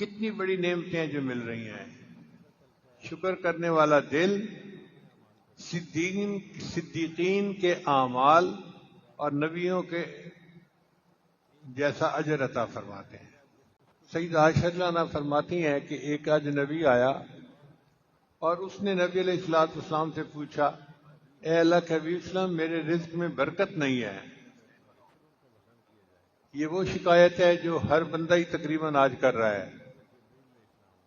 کتنی بڑی نعمتیں جو مل رہی ہیں. شکر کرنے والا دل صدیقین کے اعمال اور نبیوں کے جیسا اجر عطا فرماتے ہیں. سیدہ عائشہ رضی اللہ عنہا فرماتی ہیں کہ ایک اجنبی آیا اور اس نے نبی علیہ الصلوۃ والسلام سے پوچھا، اے اللہ کے حبیب السلام، میرے رزق میں برکت نہیں ہے. یہ وہ شکایت ہے جو ہر بندہ ہی تقریباً آج کر رہا ہے.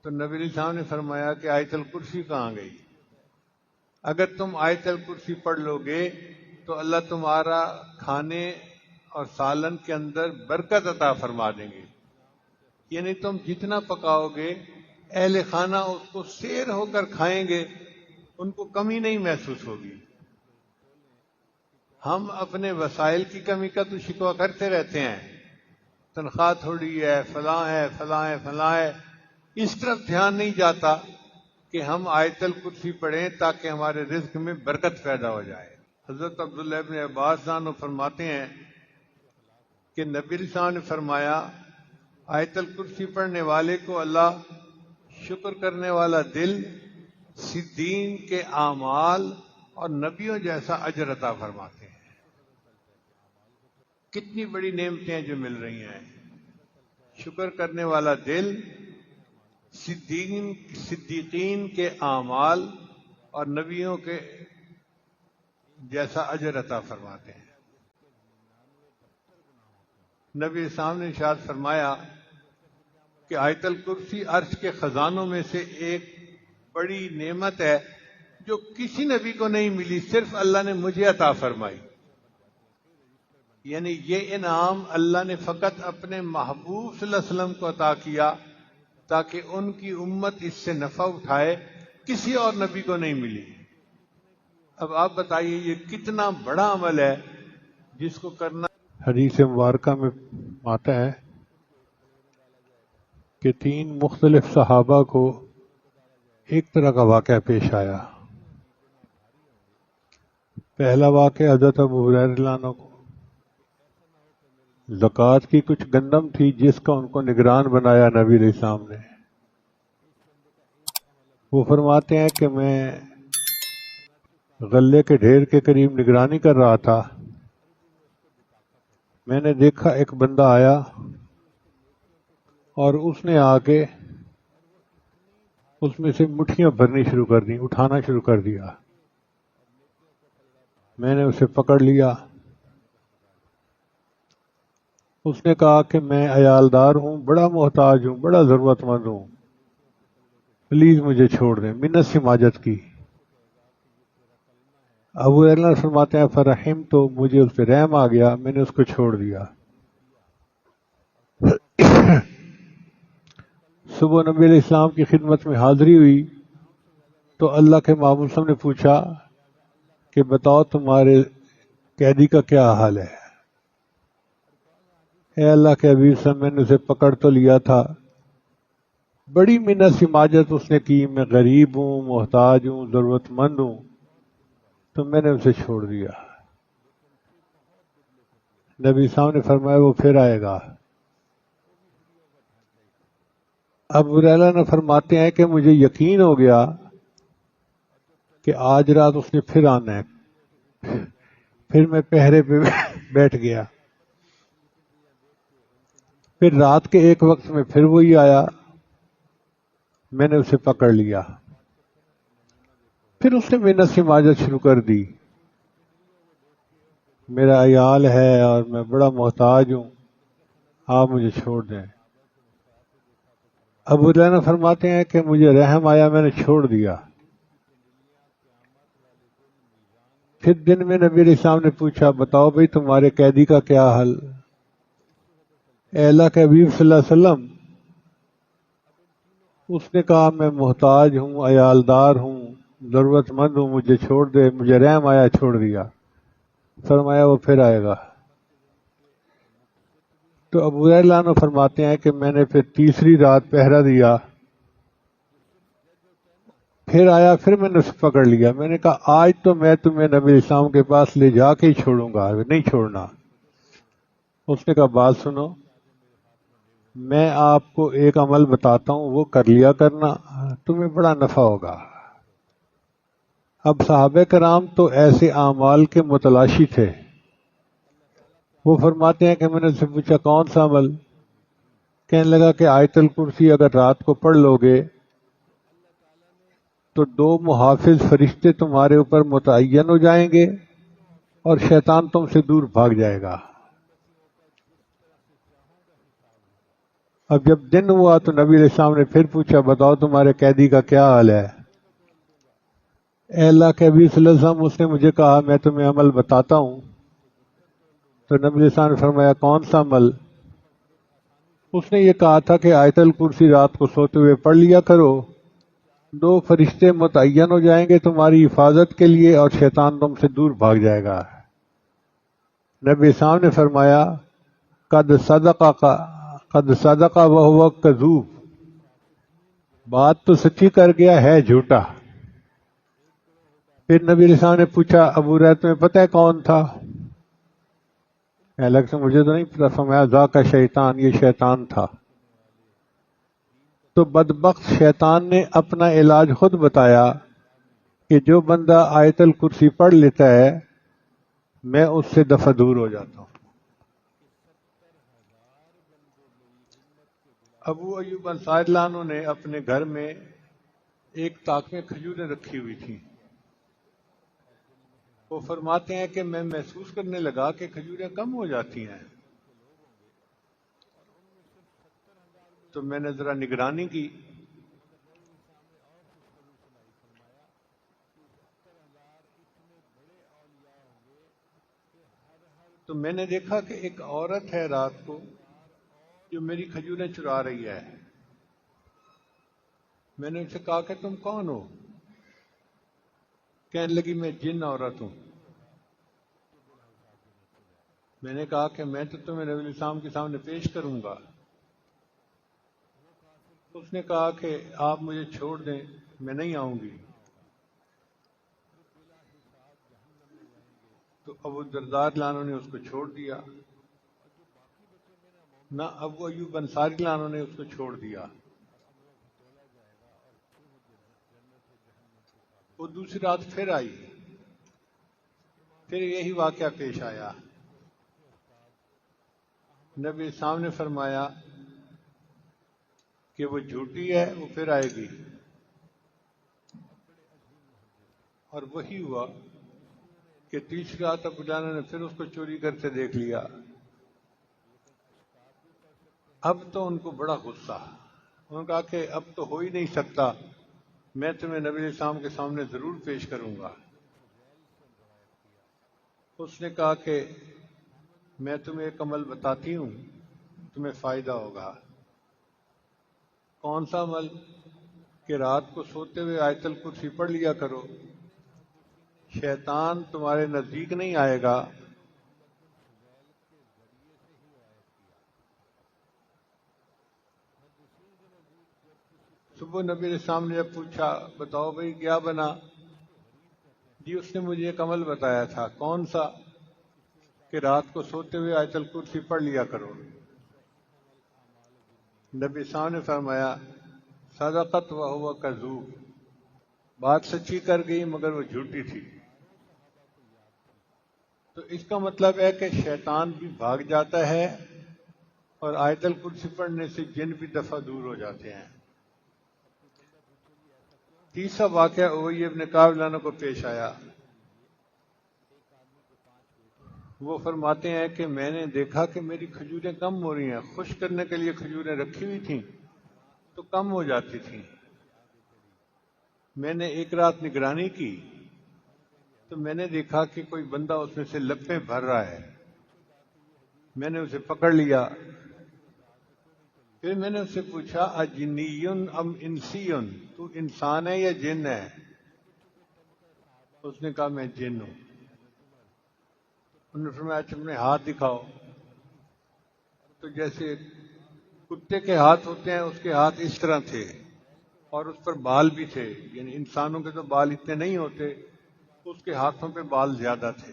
تو نبی علیہ السلام نے فرمایا کہ آیت الکرسی کہاں گئی؟ اگر تم آیت الکرسی پڑھ لو گے تو اللہ تمہارا کھانے اور سالن کے اندر برکت عطا فرما دیں گے. یعنی تم جتنا پکاؤ گے اہل خانہ اس کو سیر ہو کر کھائیں گے، ان کو کمی نہیں محسوس ہوگی. ہم اپنے وسائل کی کمی کا تو شکوہ کرتے رہتے ہیں، تنخواہ تھوڑی ہے، فلاں ہے، فلاں ہے، فلاں ہے. اس طرف دھیان نہیں جاتا کہ ہم آیت الکرسی پڑھیں تاکہ ہمارے رزق میں برکت پیدا ہو جائے. حضرت عبداللہ ابن عباس عنہ فرماتے ہیں کہ نبی علیہ السلام نے فرمایا، آیت الکرسی پڑھنے والے کو اللہ شکر کرنے والا دل، صدیقین کے اعمال اور نبیوں جیسا اجر عطا فرماتے ہیں. کتنی بڑی نعمتیں جو مل رہی ہیں. شکر کرنے والا دل صدیقین کے اعمال اور نبیوں کے جیسا اجر عطا فرماتے ہیں. نبی اسلام نے ارشاد فرمایا کہ آیت الکرسی عرش کے خزانوں میں سے ایک بڑی نعمت ہے جو کسی نبی کو نہیں ملی، صرف اللہ نے مجھے عطا فرمائی. یعنی یہ انعام اللہ نے فقط اپنے محبوب صلی اللہ علیہ وسلم کو عطا کیا تاکہ ان کی امت اس سے نفع اٹھائے، کسی اور نبی کو نہیں ملی. اب آپ بتائیے یہ کتنا بڑا عمل ہے جس کو کرنا. حدیث مبارکہ میں آتا ہے کہ 3 مختلف صحابہ کو ایک طرح کا واقعہ پیش آیا. پہلا واقعہ حضرت ابو ہریرہ رضی اللہ عنہ کو زکوٰۃ کی کچھ گندم تھی جس کا ان کو نگران بنایا نبی علیہ السلام نے. وہ فرماتے ہیں کہ میں غلے کے ڈھیر کے قریب نگرانی کر رہا تھا، میں نے دیکھا ایک بندہ آیا اور اس نے آ کے اس میں سے مٹھیاں بھرنی شروع کر دیں، اٹھانا شروع کر دیا. میں نے اسے پکڑ لیا. اس نے کہا کہ میں عیالدار ہوں، بڑا محتاج ہوں، بڑا ضرورت مند ہوں، پلیز مجھے چھوڑ دیں. منت سے ماجت کی. ابو ہریرہ فرماتے ہیں فرحم، تو مجھے اس پہ رحم آ گیا، میں نے اس کو چھوڑ دیا. صبح نبی علیہ السلام کی خدمت میں حاضری ہوئی تو اللہ کے محبوب صلی اللہ علیہ وسلم نے پوچھا کہ بتاؤ تمہارے قیدی کا کیا حال ہے؟ اے اللہ کے حبیب صلی اللہ علیہ وسلم، میں نے اسے پکڑ تو لیا تھا، بڑی منت سی ماجت اس نے کی، میں غریب ہوں، محتاج ہوں، ضرورت مند ہوں، تو میں نے اسے چھوڑ دیا. نبی صاحب نے فرمایا وہ پھر آئے گا. ابو ہریرہ نے فرماتے ہیں کہ مجھے یقین ہو گیا کہ آج رات اس نے پھر آنا ہے. پھر میں پہرے پہ بیٹھ گیا. پھر رات کے ایک وقت میں پھر وہی آیا، میں نے اسے پکڑ لیا. پھر اس نے منت سے ماجت شروع کر دی، میرا عیال ہے اور میں بڑا محتاج ہوں، آپ مجھے چھوڑ دیں. ابو ہریرہ فرماتے ہیں کہ مجھے رحم آیا، میں نے چھوڑ دیا. پھر دن میں نبی علیہ السلام نے پوچھا بتاؤ بھئی تمہارے قیدی کا کیا حل؟ اے اللہ کے حبیب صلی اللہ علیہ وسلم، اس نے کہا میں محتاج ہوں، عیالدار ہوں، ضرورت مند ہوں، مجھے چھوڑ دے. مجھے رحم آیا، چھوڑ دیا. فرمایا وہ پھر آئے گا. تو ابو ہریرہ عنہ فرماتے ہیں کہ میں نے پھر تیسری رات پہرا دیا، پھر آیا، پھر میں نے اسے پکڑ لیا. میں نے کہا آج تو میں تمہیں نبی علیہ السلام کے پاس لے جا کے ہی چھوڑوں گا، نہیں چھوڑنا. اس نے کہا بات سنو، میں آپ کو ایک عمل بتاتا ہوں، وہ کر لیا کرنا، تمہیں بڑا نفع ہوگا۔ اب صحابہ کرام تو ایسے اعمال کے متلاشی تھے۔ وہ فرماتے ہیں کہ میں نے اس سے پوچھا کون سا عمل؟ کہنے لگا کہ آیت الکرسی اگر رات کو پڑھ لو گے تو 2 محافظ فرشتے تمہارے اوپر متعین ہو جائیں گے اور شیطان تم سے دور بھاگ جائے گا۔ اب جب دن ہوا تو نبی علیہ السلام نے پھر پوچھا بتاؤ تمہارے قیدی کا کیا حال ہے؟ اے اللہ کے نبی صلی اللہ علیہ وسلم، اس نے مجھے کہا میں تمہیں عمل بتاتا ہوں۔ تو نبی علیہ السلام نے فرمایا کون سا عمل؟ اس نے یہ کہا تھا کہ آیت الکرسی رات کو سوتے ہوئے پڑھ لیا کرو، 2 فرشتے متعین ہو جائیں گے تمہاری حفاظت کے لیے اور شیطان تم سے دور بھاگ جائے گا۔ نبی صاحب نے فرمایا قد صدق وہو کذوب، بات تو سچی کر گیا ہے جھوٹا۔ پھر نبی علیہ السلام نے پوچھا ابو ہریرہ تمہیں پتہ ہے کون تھا؟ الگ سے مجھے تو نہیں پتا۔ فرمایا ذاک شیطان، یہ شیطان تھا۔ تو بدبخت شیطان نے اپنا علاج خود بتایا کہ جو بندہ آیت الکرسی پڑھ لیتا ہے میں اس سے دفع دور ہو جاتا ہوں۔ ابو ایوب انصاری اللہ عنہ نے اپنے گھر میں ایک طاق میں کھجوریں رکھی ہوئی تھیں۔ وہ فرماتے ہیں کہ میں محسوس کرنے لگا کہ کھجوریں کم ہو جاتی ہیں، تو میں نے ذرا نگرانی کی۔ تو میں نے دیکھا کہ ایک عورت ہے رات کو جو میری کھجوریں چرا رہی ہے۔ میں نے ان سے کہا کہ تم کون ہو؟ کہنے لگی میں جن عورت ہوں۔ میں نے کہا کہ میں تو تمہیں نبی علیہ السلام کے سامنے پیش کروں گا۔ اس نے کہا کہ آپ مجھے چھوڑ دیں، میں نہیں آؤں گی۔ تو ابو الدرداء رضی اللہ عنہ نے اس کو چھوڑ دیا، نہ ابو ایوب انصاری رضی اللہ عنہ نے اس کو چھوڑ دیا۔ وہ دوسری رات پھر آئی، پھر یہی واقعہ پیش آیا۔ نبی صاحب نے فرمایا کہ وہ جھوٹی ہے، وہ پھر آئے گی۔ اور وہی ہوا کہ تیسری رات ابو جانا نے پھر اس کو چوری کرتے دیکھ لیا۔ اب تو ان کو بڑا غصہ، انہوں نے کہا کہ اب تو ہو ہی نہیں سکتا، میں تمہیں نبی علیہ السلام کے سامنے ضرور پیش کروں گا۔ اس نے کہا کہ میں تمہیں ایک عمل بتاتی ہوں، تمہیں فائدہ ہوگا۔ کون سا عمل؟ کہ رات کو سوتے ہوئے آیت الکرسی پڑھ لیا کرو، شیطان تمہارے نزدیک نہیں آئے گا۔ صبح نبی علیہ السلام نے جب پوچھا بتاؤ بھائی کیا بنا؟ جی اس نے مجھے ایک عمل بتایا تھا۔ کون سا؟ کہ رات کو سوتے ہوئے آیت الکرسی پڑھ لیا کرو۔ نبی صاحب نے فرمایا صدقت وہو کذوب، بات سچی کر گئی مگر وہ جھوٹی تھی۔ تو اس کا مطلب ہے کہ شیطان بھی بھاگ جاتا ہے اور آیت الکرسی پڑھنے سے جن بھی دفعہ دور ہو جاتے ہیں۔ تیسرا واقعہ ابی بن کعب رضی اللہ عنہ کو پیش آیا۔ وہ فرماتے ہیں کہ میں نے دیکھا کہ میری کھجوریں کم ہو رہی ہیں، خشک کرنے کے لیے کھجوریں رکھی ہوئی تھیں تو کم ہو جاتی تھیں۔ میں نے ایک رات نگرانی کی تو میں نے دیکھا کہ کوئی بندہ اس میں سے لپیں بھر رہا ہے۔ میں نے اسے پکڑ لیا، پھر میں نے اس سے پوچھا اجنیٌ ام انسیٌ، تو انسان ہے یا جن ہے؟ اس نے کہا میں جن ہوں۔ انہوں نے فرمایا اچھا اپنے ہاتھ دکھاؤ۔ تو جیسے کتے کے ہاتھ ہوتے ہیں اس کے ہاتھ اس طرح تھے اور اس پر بال بھی تھے، یعنی انسانوں کے تو بال اتنے نہیں ہوتے، اس کے ہاتھوں پہ بال زیادہ تھے۔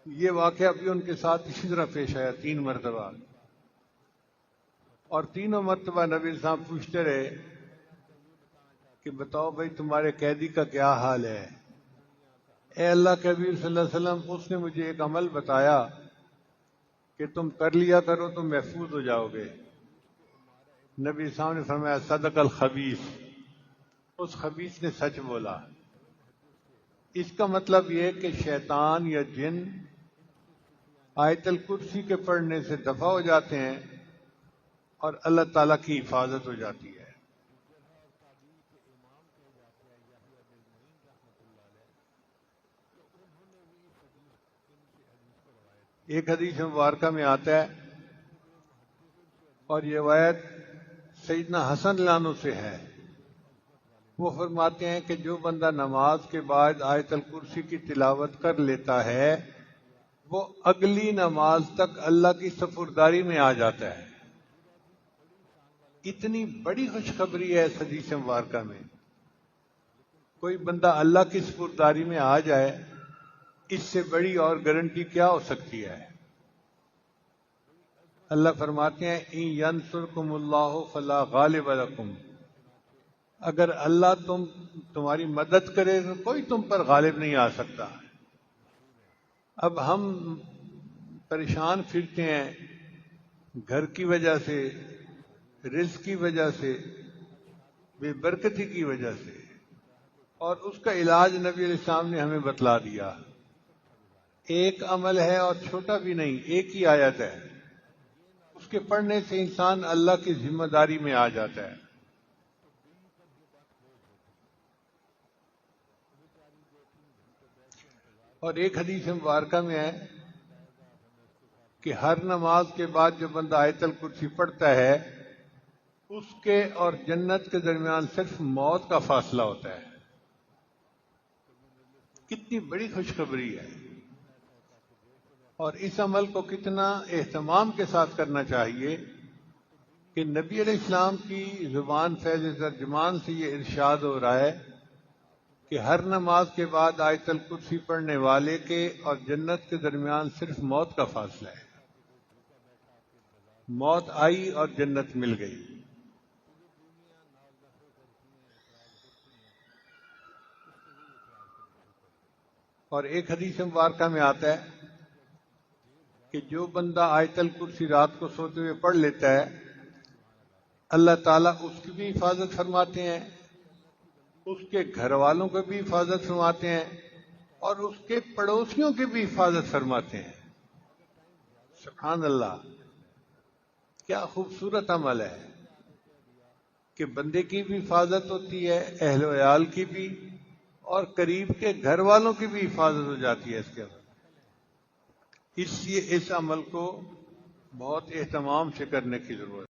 یہ واقعہ بھی ان کے ساتھ اسی طرح پیش آیا 3 مرتبہ، اور تینوں مرتبہ نبی صاحب پوچھتے رہے کہ بتاؤ بھائی تمہارے قیدی کا کیا حال ہے؟ اے اللہ کے حبیب صلی اللہ علیہ وسلم، اس نے مجھے ایک عمل بتایا کہ تم کر لیا کرو تو محفوظ ہو جاؤ گے۔ نبی صاحب نے فرمایا صدق الخبیث، اس خبیث نے سچ بولا۔ اس کا مطلب یہ کہ شیطان یا جن آیت الکرسی کے پڑھنے سے دفع ہو جاتے ہیں اور اللہ تعالیٰ کی حفاظت ہو جاتی ہے۔ ایک حدیث مبارکہ میں آتا ہے، اور یہ روایت سیدنا حسن رضی اللہ عنہ سے ہے، وہ فرماتے ہیں کہ جو بندہ نماز کے بعد آیت الکرسی کی تلاوت کر لیتا ہے وہ اگلی نماز تک اللہ کی سپرداری میں آ جاتا ہے۔ اتنی بڑی خوشخبری ہے اس حدیث مبارکہ میں۔ کوئی بندہ اللہ کی سپرداری میں آ جائے، اس سے بڑی اور گارنٹی کیا ہو سکتی ہے؟ اللہ فرماتے ہیں ان ینصرکم اللہ فلا غالب لکم، اگر اللہ تمہاری مدد کرے تو کوئی تم پر غالب نہیں آ سکتا۔ اب ہم پریشان پھرتے ہیں گھر کی وجہ سے، رزق کی وجہ سے، بے برکتی کی وجہ سے، اور اس کا علاج نبی علیہ السلام نے ہمیں بتلا دیا۔ ایک عمل ہے اور چھوٹا بھی نہیں، ایک ہی آیت ہے، اس کے پڑھنے سے انسان اللہ کی ذمہ داری میں آ جاتا ہے۔ اور ایک حدیث مبارکہ میں ہے کہ ہر نماز کے بعد جو بندہ آیت الکرسی پڑھتا ہے اس کے اور جنت کے درمیان صرف موت کا فاصلہ ہوتا ہے۔ کتنی بڑی خوشخبری ہے، اور اس عمل کو کتنا اہتمام کے ساتھ کرنا چاہیے کہ نبی علیہ السلام کی زبان فیض ترجمان سے یہ ارشاد ہو رہا ہے کہ ہر نماز کے بعد آیت الکرسی پڑھنے والے کے اور جنت کے درمیان صرف موت کا فاصلہ ہے۔ موت آئی اور جنت مل گئی۔ اور ایک حدیث مبارکہ میں آتا ہے کہ جو بندہ آیت الکرسی رات کو سوتے ہوئے پڑھ لیتا ہے اللہ تعالیٰ اس کی بھی حفاظت فرماتے ہیں، اس کے گھر والوں کو بھی حفاظت فرماتے ہیں، اور اس کے پڑوسیوں کی بھی حفاظت فرماتے ہیں۔ سبحان اللہ، کیا خوبصورت عمل ہے کہ بندے کی بھی حفاظت ہوتی ہے، اہل و عیال کی بھی، اور قریب کے گھر والوں کی بھی حفاظت ہو جاتی ہے اس کے بعد۔ اس لیے اس عمل کو بہت اہتمام سے کرنے کی ضرورت ہے۔